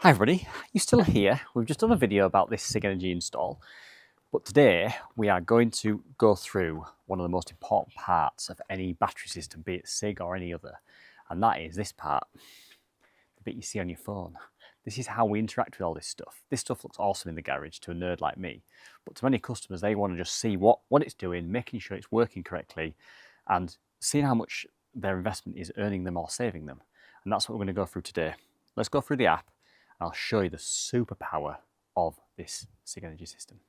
Hi everybody, you still here? We've just done a video about this Sigenergy install, but today we are going to go through one of the most important parts of any battery system, be it Sig or any other, and that is this part, the bit you see on your phone. This is how we interact with all this stuff. This stuff looks awesome in the garage to a nerd like me, but to many customers they want to just see what it's doing, making sure it's working correctly, and seeing how much their investment is earning them or saving them. And that's what we're going to go through today. Let's go through the app. I'll show you the superpower of this Sigenergy system.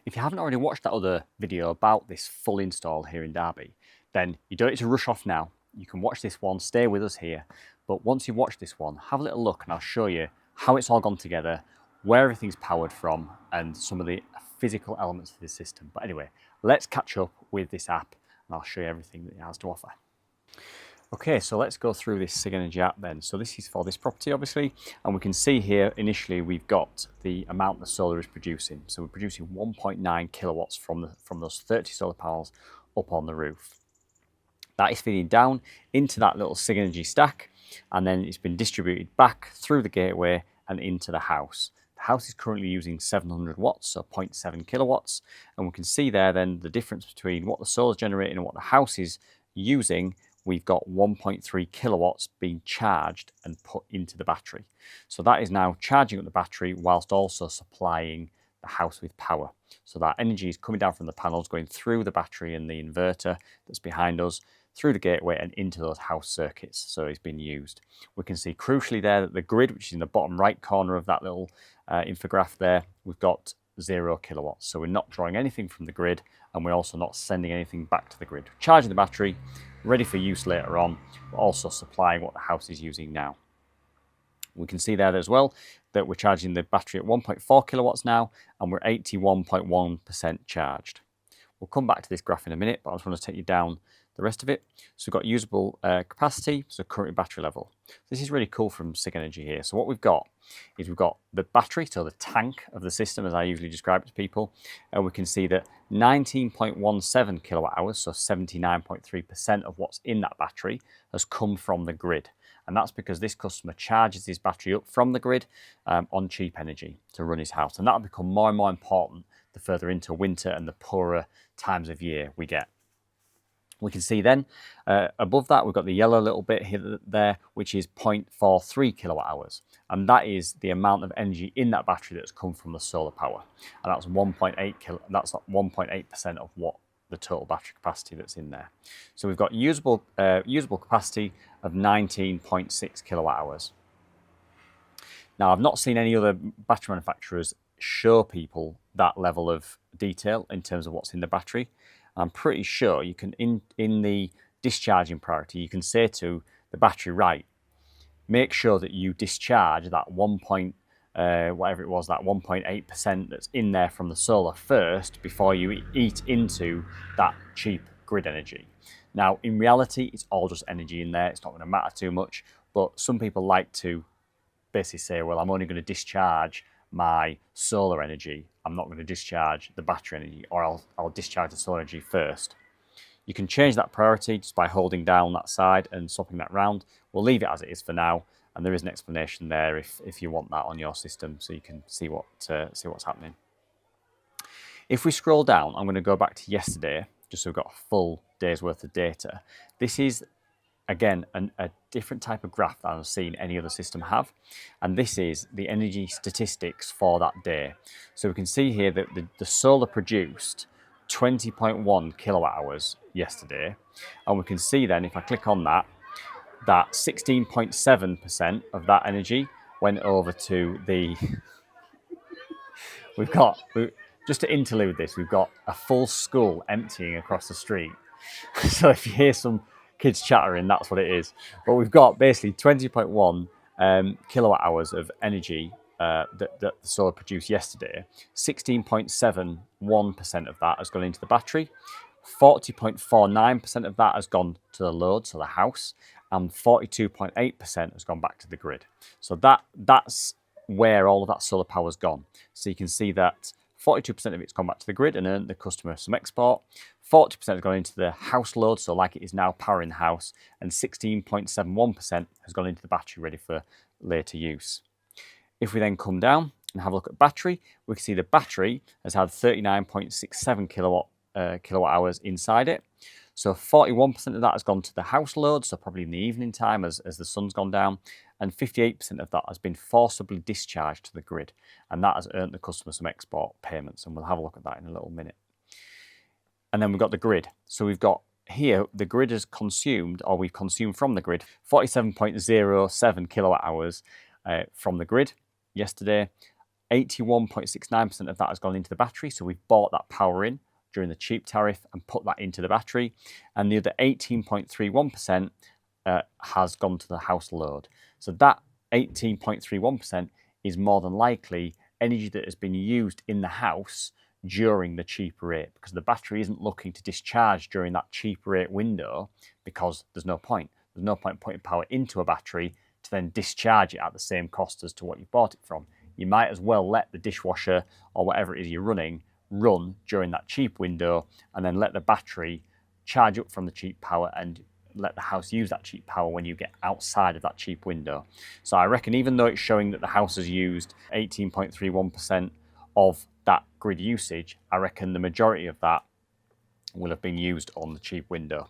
If you haven't already watched that other video about this full install here in Derby, then you don't need to rush off now. You can watch this one, stay with us here. But once you've watched this one, have a little look and I'll show you how it's all gone together, where everything's powered from, and some of the physical elements of the system. But anyway, let's catch up with this app and I'll show you everything that it has to offer. Okay, so let's go through this Sigenergy app then. So this is for this property, obviously, and we can see here initially we've got the amount the solar is producing. So we're producing 1.9 kilowatts from those 30 solar panels up on the roof. That is feeding down into that little Sigenergy stack, and then it's been distributed back through the gateway and into the house. The house is currently using 700 watts, so 0.7 kilowatts, and we can see there then the difference between what the solar is generating and what the house is using. We've got 1.3 kilowatts being charged and put into the battery. So that is now charging up the battery whilst also supplying the house with power. So that energy is coming down from the panels, going through the battery and the inverter that's behind us, through the gateway and into those house circuits. So it's been used. We can see crucially there that the grid, which is in the bottom right corner of that little infograph there, we've got 0 kilowatts. So we're not drawing anything from the grid and we're also not sending anything back to the grid. Charging the battery, ready for use later on, but also supplying what the house is using now. We can see there as well that we're charging the battery at 1.4 kilowatts now, and we're 81.1% charged. We'll come back to this graph in a minute, but I just want to take you down the rest of it. So we've got usable capacity, so current battery level. This is really cool from Sigenergy here. So what we've got is we've got the battery, so the tank of the system as I usually describe it to people, and we can see that 19.17 kilowatt hours, so 79.3% of what's in that battery has come from the grid. And that's because this customer charges his battery up from the grid on cheap energy to run his house. And that'll become more and more important the further into winter and the poorer times of year we get. We can see then above that we've got the yellow little bit here there, which is 0.43 kilowatt hours, and that is the amount of energy in that battery that's come from the solar power, and that's 1.8% of what the total battery capacity that's in there. So we've got usable capacity of 19.6 kilowatt hours. Now I've not seen any other battery manufacturers show people that level of detail in terms of what's in the battery. I'm pretty sure you can, in the discharging priority, you can say to the battery, right, make sure that you discharge that whatever it was, that 1.8% that's in there from the solar first before you eat into that cheap grid energy. Now, in reality, it's all just energy in there. It's not going to matter too much, but some people like to basically say, well, I'm only going to discharge my solar energy. I'm not going to discharge the battery energy, or I'll discharge the solar energy first. You can change that priority just by holding down that side and swapping that round. We'll leave it as it is for now, and there is an explanation there if you want that on your system, so you can see what's happening. If we scroll down, I'm going to go back to yesterday, just so we've got a full day's worth of data. This is again a different type of graph that I've seen any other system have, and this is the energy statistics for that day. So we can see here that the solar produced 20.1 kilowatt hours yesterday, and we can see then if I click on that 16.7% of that energy went over to the just to interlude this, we've got a full school emptying across the street. So if you hear some kids chattering, that's what it is. But we've got basically 20.1 kilowatt hours of energy that the solar produced yesterday, 16.71% of that has gone into the battery, 40.49% of that has gone to the load, so the house, and 42.8% has gone back to the grid. So that's where all of that solar power has gone. So you can see that 42% of it's gone back to the grid and earned the customer some export. 40% has gone into the house load, so like it is now powering the house, and 16.71% has gone into the battery ready for later use. If we then come down and have a look at battery, we can see the battery has had 39.67 kilowatt hours inside it. So 41% of that has gone to the house load, so probably in the evening time as the sun's gone down, and 58% of that has been forcibly discharged to the grid, and that has earned the customer some export payments, and we'll have a look at that in a little minute. And then we've got the grid. So we've got here, the grid has consumed, or we've consumed from the grid, 47.07 kilowatt hours from the grid yesterday. 81.69% of that has gone into the battery, so we've bought that power in during the cheap tariff and put that into the battery, and the other 18.31% has gone to the house load. So that 18.31% is more than likely energy that has been used in the house during the cheap rate, because the battery isn't looking to discharge during that cheap rate window, because there's no point. There's no point putting power into a battery to then discharge it at the same cost as to what you bought it from. You might as well let the dishwasher or whatever it is you're running run during that cheap window, and then let the battery charge up from the cheap power and let the house use that cheap power when you get outside of that cheap window. So I reckon, even though it's showing that the house has used 18.31% of that grid usage, I reckon the majority of that will have been used on the cheap window.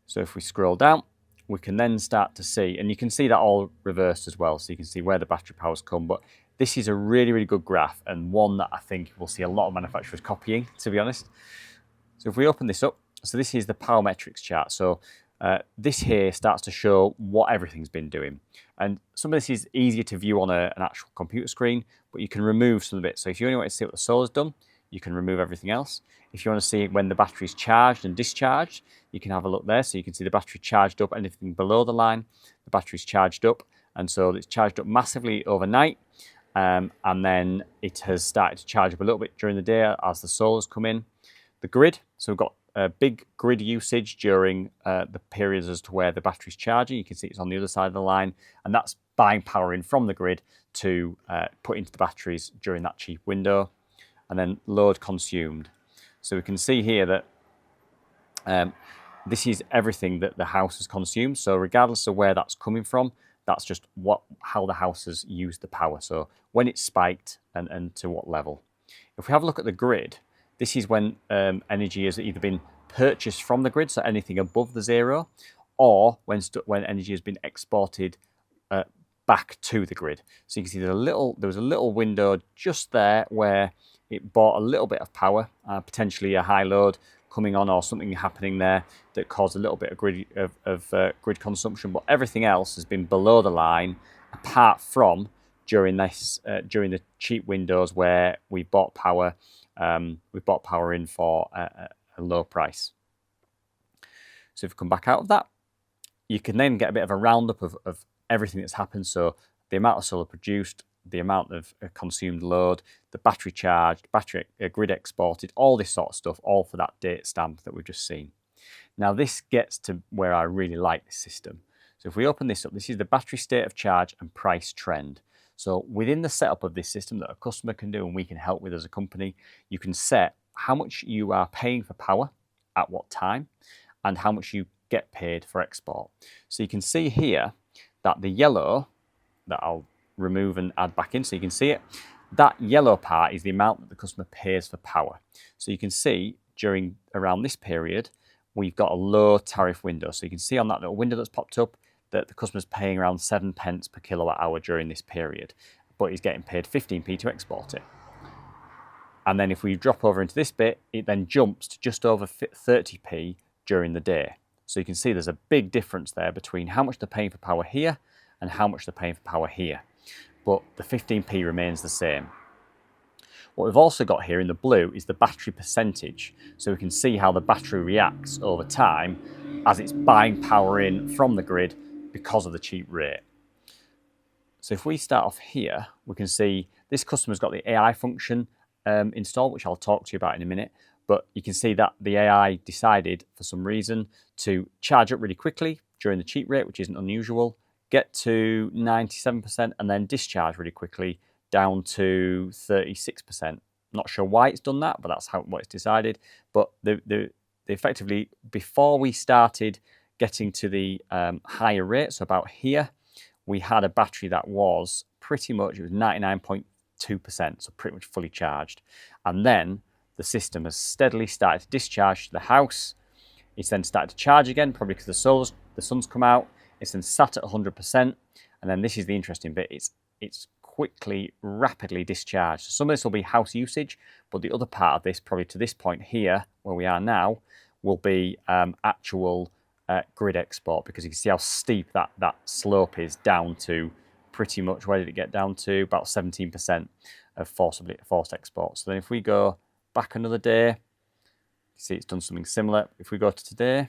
So if we scroll down, we can then start to see, and you can see that all reversed as well, so you can see where the battery power's come. But this is a really, really good graph, and one that I think we'll see a lot of manufacturers copying, to be honest. So if we open this up, so this is the power metrics chart. So this here starts to show what everything's been doing. And some of this is easier to view on an actual computer screen, but you can remove some of it. So if you only want to see what the solar's done, you can remove everything else. If you want to see when the battery's charged and discharged, you can have a look there. So you can see the battery charged up, anything below the line, the battery's charged up. And so it's charged up massively overnight. And then it has started to charge up a little bit during the day as the solar's come in. The grid, so we've got big grid usage during the periods as to where the battery's charging. You can see it's on the other side of the line, and that's buying power in from the grid to put into the batteries during that cheap window. And then load consumed. So we can see here that this is everything that the house has consumed. So regardless of where that's coming from, that's just how the house has used the power. So when it's spiked and to what level. If we have a look at the grid, this is when energy has either been purchased from the grid, so anything above the zero, or when energy has been exported back to the grid. So you can see there was a little window just there where it bought a little bit of power, potentially a high load coming on or something happening there that caused a little bit of grid consumption. But everything else has been below the line, apart from during the cheap windows where we bought power. We bought power in for a low price. So if we come back out of that, you can then get a bit of a roundup of everything that's happened. So the amount of solar produced, the amount of consumed load, the battery charged, battery grid exported, all this sort of stuff, all for that date stamp that we've just seen. Now this gets to where I really like this system. So if we open this up, this is the battery state of charge and price trend. So within the setup of this system that a customer can do and we can help with as a company, you can set how much you are paying for power at what time and how much you get paid for export. So you can see here that the yellow, that I'll remove and add back in so you can see it, that yellow part is the amount that the customer pays for power. So you can see around this period, we've got a low tariff window. So you can see on that little window that's popped up that the customer's paying around 7 pence per kilowatt hour during this period, but he's getting paid 15p to export it. And then if we drop over into this bit, it then jumps to just over 30p during the day. So you can see there's a big difference there between how much they're paying for power here and how much they're paying for power here. But the 15p remains the same. What we've also got here in the blue is the battery percentage. So we can see how the battery reacts over time as it's buying power in from the grid because of the cheap rate. So if we start off here, we can see this customer's got the AI function installed, which I'll talk to you about in a minute. But you can see that the AI decided, for some reason, to charge up really quickly during the cheap rate, which isn't unusual, get to 97%, and then discharge really quickly down to 36%. Not sure why it's done that, but that's what it's decided. But the effectively, before we started getting to the higher rate, so about here, we had a battery that was pretty much, it was 99.2%, so pretty much fully charged. And then the system has steadily started to discharge to the house. It's then started to charge again, probably because the sun's come out. It's then sat at 100%. And then this is the interesting bit. It's quickly, rapidly discharged. So some of this will be house usage, but the other part of this, probably to this point here, where we are now, will be actual grid export, because you can see how steep that slope is down to pretty much, where did it get down to? About 17% of forced export. So then if we go back another day, you see it's done something similar. If we go to today,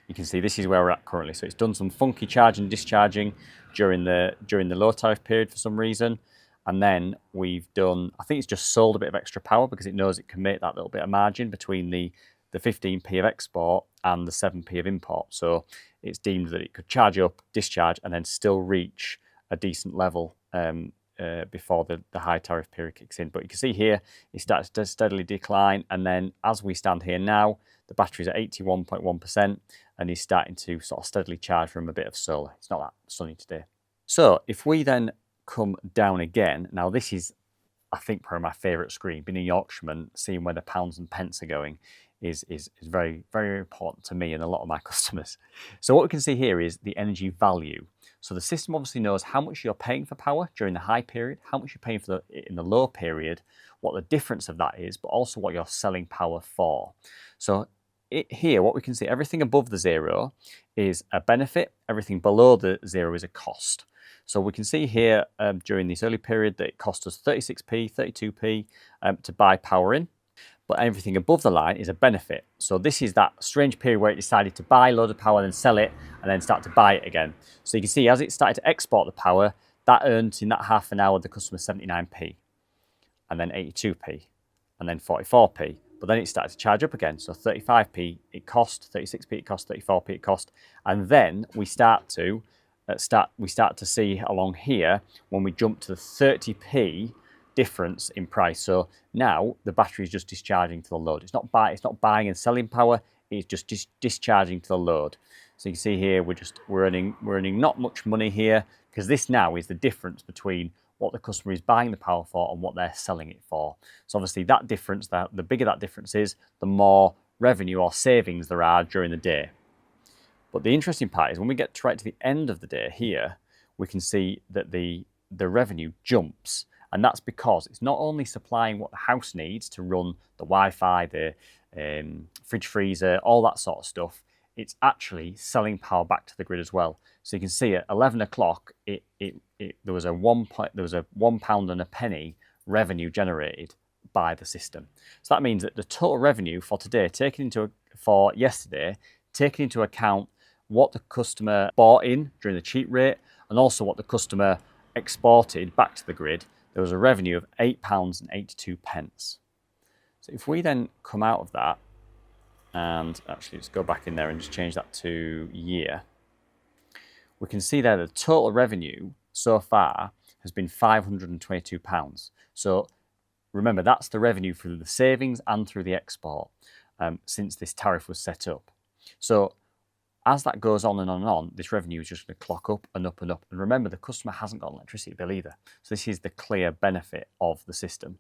you can see this is where we're at currently. So it's done some funky charging and discharging during the low tariff period for some reason. And then we've done, I think it's just sold a bit of extra power because it knows it can make that little bit of margin between the 15p of export and the 7p of import. So it's deemed that it could charge up, discharge, and then still reach a decent level before the high tariff period kicks in. But you can see here, it starts to steadily decline. And then as we stand here now, the battery's at 81.1% and is starting to sort of steadily charge from a bit of solar. It's not that sunny today. So if we then come down again, now this is, I think, probably my favourite screen. Being a Yorkshireman, seeing where the pounds and pence are going is very, very important to me and a lot of my customers. So what we can see here is the energy value. So the system obviously knows how much you're paying for power during the high period, how much you're paying for in the low period, what the difference of that is, but also what you're selling power for. So here, what we can see, everything above the zero is a benefit, everything below the zero is a cost. So we can see here during this early period that it cost us 36p, 32p to buy power in. But everything above the line is a benefit. So this is that strange period where it decided to buy a load of power, then sell it, and then start to buy it again. So you can see as it started to export the power, that earned in that half an hour the customer 79p, and then 82p, and then 44p. But then it started to charge up again. So 35p it cost, 36p it cost, 34p it cost, and then we start to see along here when we jump to the 30p difference in price. So now the battery is just discharging to the load. It's not buying and selling power. It's just discharging to the load. So you can see here we're earning not much money here, because this now is the difference between what the customer is buying the power for and what they're selling it for. So obviously that difference, the bigger that difference is, the more revenue or savings there are during the day. But the interesting part is when we get right to the end of the day here, we can see that the revenue jumps. And that's because it's not only supplying what the house needs to run the Wi-Fi, the fridge, freezer, all that sort of stuff. It's actually selling power back to the grid as well. So you can see at 11 o'clock, there was a £1 and a penny revenue generated by the system. So that means that the total revenue for today, for yesterday, taking into account what the customer bought in during the cheap rate and also what the customer exported back to the grid, there was a revenue of £8.82. So if we then come out of that, and actually let's go back in there and just change that to year, we can see there the total revenue so far has been £522. So remember, that's the revenue through the savings and through the export since this tariff was set up. So as that goes on and on and on, this revenue is just going to clock up and up and up. And remember, the customer hasn't got an electricity bill either. So this is the clear benefit of the system.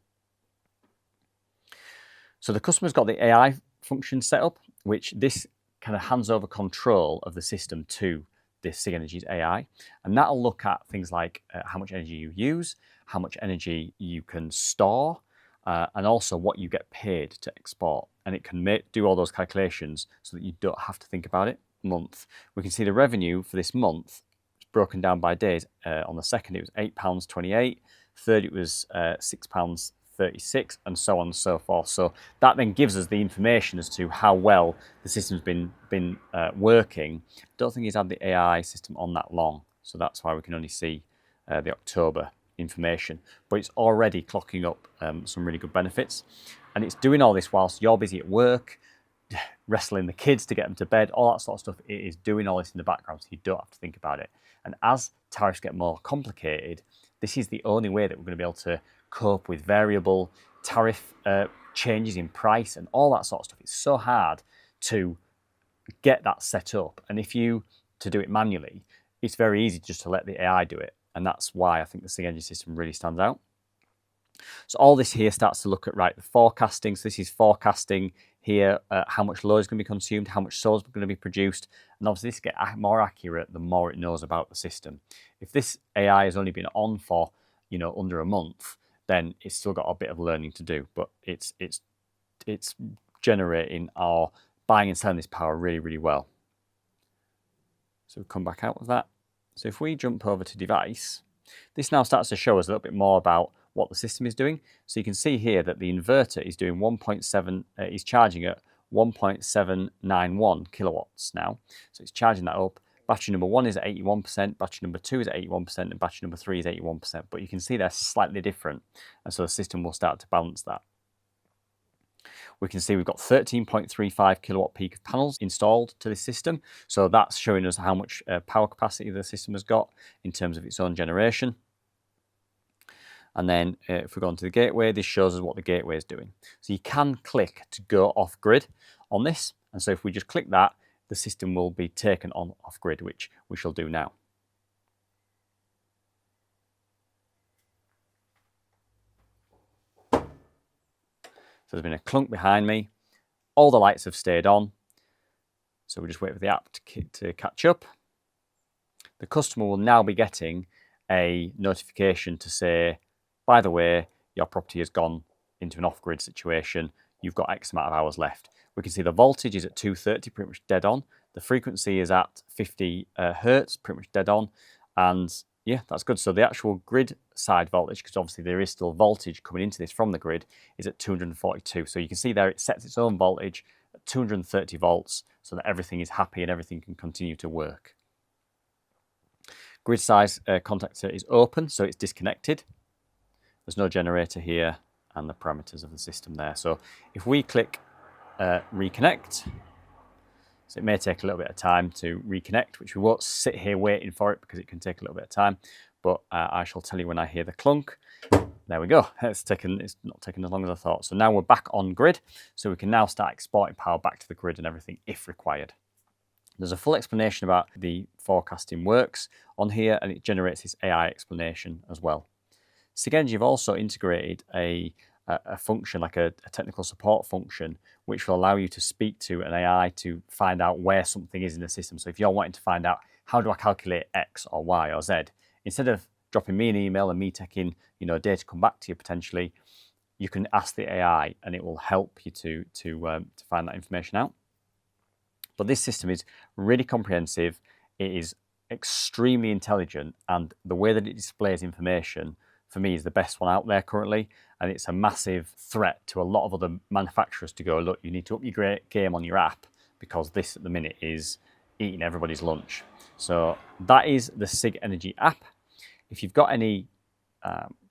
So the customer's got the AI function set up, which this kind of hands over control of the system to this Sigenergy's AI. And that'll look at things like how much energy you use, how much energy you can store, and also what you get paid to export. And it can do all those calculations so that you don't have to think about it. Month, we can see the revenue for this month broken down by days. On the second, it was £8.28. Third, it was £6.30. 36, and so on and so forth. So that then gives us the information as to how well the system's been working. Don't think he's had the AI system on that long, so that's why we can only see the October information. But it's already clocking up some really good benefits, and it's doing all this whilst you're busy at work, wrestling the kids to get them to bed, all that sort of stuff. It is doing all this in the background, so you don't have to think about it. And as tariffs get more complicated, this is the only way that we're going to be able to cope with variable tariff changes in price and all that sort of stuff. It's so hard to get that set up, and if you to do it manually, it's very easy just to let the AI do it, and that's why I think the Sigenergy system really stands out. So all this here starts to look at, right, the forecasting. So this is forecasting here, how much load is going to be consumed, how much solar is going to be produced, and obviously this gets more accurate the more it knows about the system. If this AI has only been on for, you know, under a month, then it's still got a bit of learning to do, but it's generating our buying and selling this power really, really well. So we'll come back out of that. So if we jump over to device, this now starts to show us a little bit more about what the system is doing. So you can see here that the inverter is doing 1.7, is charging at 1.791 kilowatts now. So it's charging that up. Battery number 1 is at 81%, battery number 2 is at 81%, and battery number 3 is 81%. But you can see they're slightly different, and so the system will start to balance that. We can see we've got 13.35 kilowatt peak of panels installed to this system. So that's showing us how much power capacity the system has got in terms of its own generation. And then if we go onto the gateway, this shows us what the gateway is doing. So you can click to go off grid on this. And so if we just click that, the system will be taken on off grid, which we shall do now. So there's been a clunk behind me. All the lights have stayed on. So we just wait for the app to catch up. The customer will now be getting a notification to say, by the way, your property has gone into an off-grid situation. You've got X amount of hours left. We can see the voltage is at 230, pretty much dead on. The frequency is at 50 hertz, pretty much dead on. And yeah, that's good. So the actual grid side voltage, because obviously there is still voltage coming into this from the grid, is at 242. So you can see there it sets its own voltage at 230 volts so that everything is happy and everything can continue to work. Grid size contactor is open, so it's disconnected. There's no generator here and the parameters of the system there. So if we click reconnect, so it may take a little bit of time to reconnect, which we won't sit here waiting for it because it can take a little bit of time, but I shall tell you when I hear the clunk. There we go. It's not taking as long as I thought. So now we're back on grid, so we can now start exporting power back to the grid and everything if required. There's a full explanation about the forecasting works on here, and it generates this AI explanation as well. Sigenergy have also integrated a function, like a technical support function, which will allow you to speak to an AI to find out where something is in the system. So if you're wanting to find out, how do I calculate X or Y or Z, instead of dropping me an email and me taking, you know, a day to come back to you potentially, you can ask the AI and it will help you to find that information out. But this system is really comprehensive. It is extremely intelligent, and the way that it displays information for me is the best one out there currently, and it's a massive threat to a lot of other manufacturers to go, look, you need to up your game on your app because this at the minute is eating everybody's lunch. So that is the Sigenergy app. If you've got any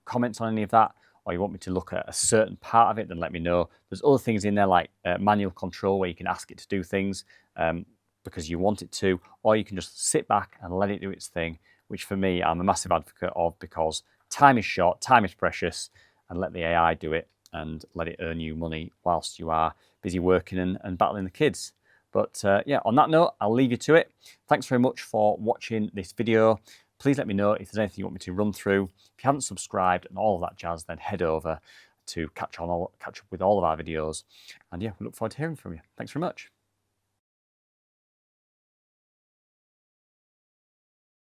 comments on any of that, or you want me to look at a certain part of it, then let me know. There's other things in there like manual control where you can ask it to do things because you want it to, or you can just sit back and let it do its thing, which for me, I'm a massive advocate of, because time is short, time is precious, and let the AI do it and let it earn you money whilst you are busy working and battling the kids. But yeah, on that note, I'll leave you to it. Thanks very much for watching this video. Please let me know if there's anything you want me to run through. If you haven't subscribed and all of that jazz, then head over to catch up with all of our videos. And yeah, we look forward to hearing from you. Thanks very much.